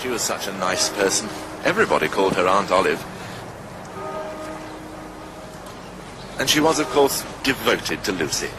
She was such a nice person. Everybody called her Aunt Olive. And she was, of course, devoted to Lucy.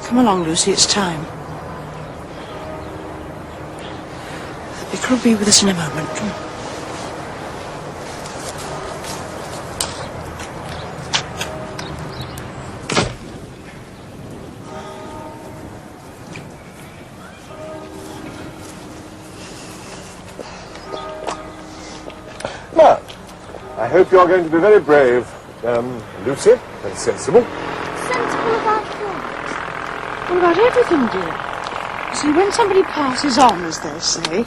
Come along, Lucy, it's time. The vicar will be with us in a moment. Now, I hope you're going to be very brave, Lucy, and sensible. Sensible about what? What about everything, dear? See, when somebody passes on, as they say,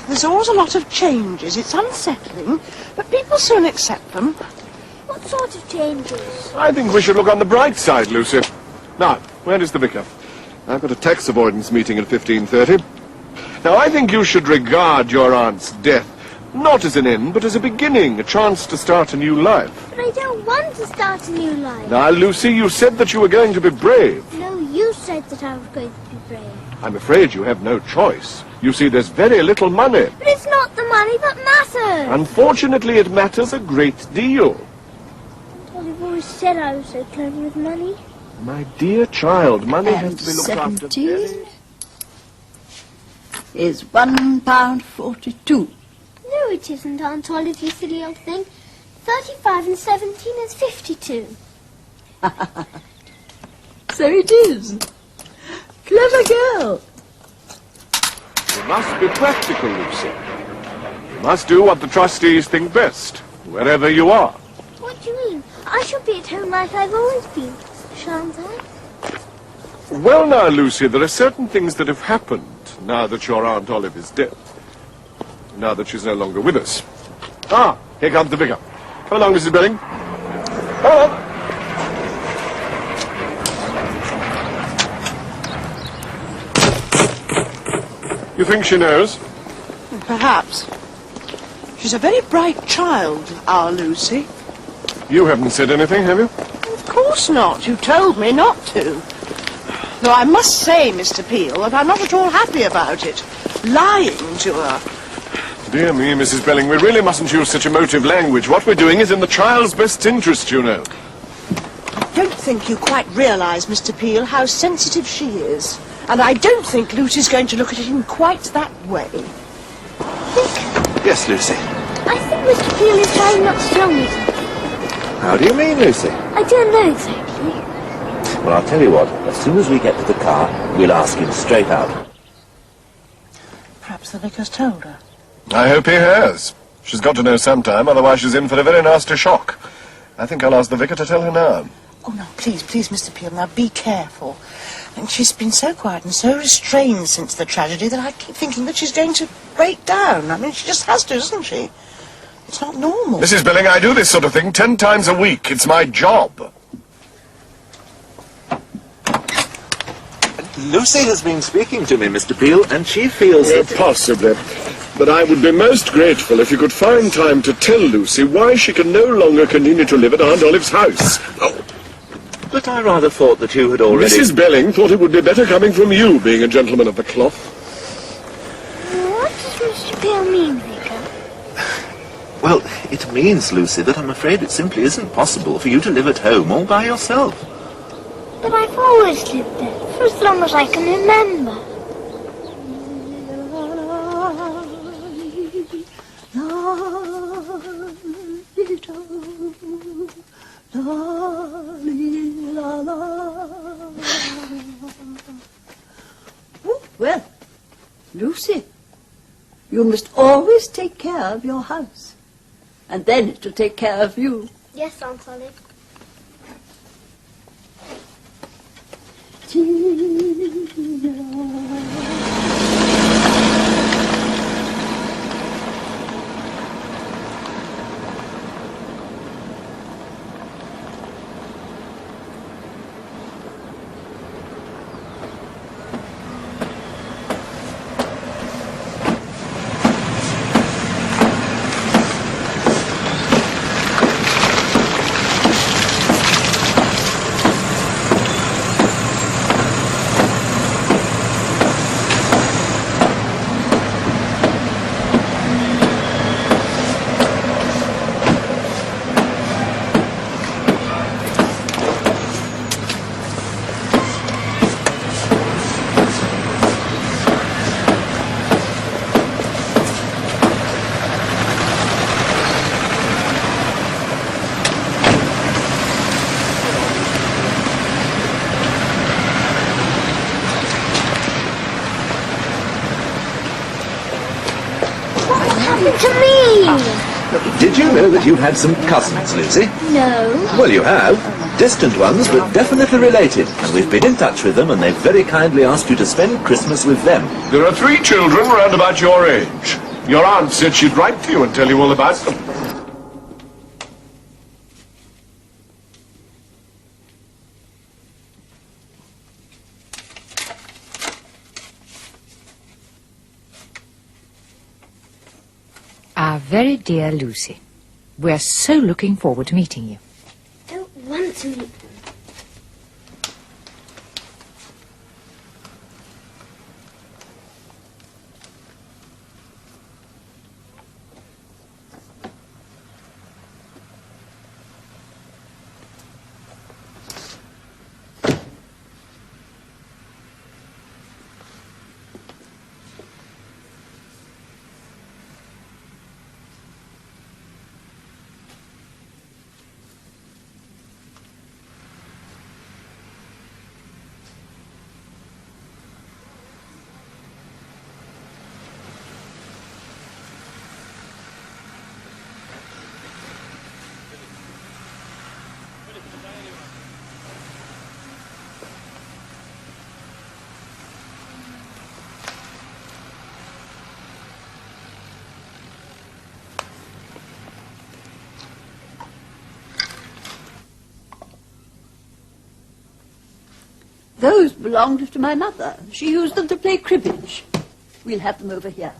there's always a lot of changes. It's unsettling, but people soon accept them. What sort of changes? I think we should look on the bright side, Lucy. Now, where is the vicar? I've got a tax avoidance meeting at 15:30. Now, I think you should regard your aunt's death not as an end, but as a beginning, a chance to start a new life. But I don't want to start a new life. Now, Lucy, you said that you were going to be brave. No, you said that I was going to be brave. I'm afraid you have no choice. You see, there's very little money. But it's not the money that matters. Unfortunately, it matters a great deal. Well, you've always said I was so clever with money. My dear child, money has to be looked after. 17 is £1.42. No, it isn't, Aunt Olive, you silly old thing. 35 and 17 is 52. So it is. Clever girl. You must be practical, Lucy. You must do what the trustees think best, wherever you are. What do you mean? I shall be at home like I've always been, shan't I? Well now, Lucy, there are certain things that have happened now that your Aunt Olive is dead. Now that she's no longer with us. Ah, here comes the vicar. Come along, Mrs. Belling. Come along. You think she knows? Perhaps. She's a very bright child, our Lucy. You haven't said anything, have you? Of course not. You told me not to. Though I must say, Mr. Peel, that I'm not at all happy about it. Lying to her. Dear me, Mrs. Belling, we really mustn't use such emotive language. What we're doing is in the child's best interest, you know. I don't think you quite realise, Mr. Peel, how sensitive she is. And I don't think Lucy's going to look at it in quite that way. Yes, Lucy. I think Mr. Peel is trying not to tell me something. How do you mean, Lucy? I don't know exactly. Well, I'll tell you what, as soon as we get to the car, we'll ask him straight out. Perhaps the vicar's told her. I hope he has. She's got to know sometime, otherwise she's in for a very nasty shock. I think I'll ask the vicar to tell her now. Oh, no, please, Mr. Peel, now be careful. And she's been so quiet and so restrained since the tragedy that I keep thinking that she's going to break down. I mean, she just has to, doesn't she? It's not normal. Mrs. Belling, I do this sort of thing 10 times a week. It's my job. Lucy has been speaking to me, Mr. Peel, and she feels that... Possibly. But I would be most grateful if you could find time to tell Lucy why she can no longer continue to live at Aunt Olive's house. Oh. But I rather thought that you had already... Mrs. Belling thought it would be better coming from you, being a gentleman of the cloth. What does Mr. Peel mean, Vicar? Well, it means, Lucy, that I'm afraid it simply isn't possible for you to live at home all by yourself. But I've always lived there, for as long as I can remember. Oh, well, Lucy, you must always take care of your house. And then it will take care of you. Yes, Aunt Olive. Tea, To me! Did you know that you've had some cousins, Lucy? No. Well, you have. Distant ones, but definitely related. And we've been in touch with them, and they've very kindly asked you to spend Christmas with them. There are 3 children round about your age. Your aunt said she'd write to you and tell you all about them. Our very dear Lucy, we're so looking forward to meeting you. I don't want to meet them. Those belonged to my mother. She used them to play cribbage. We'll have them over here.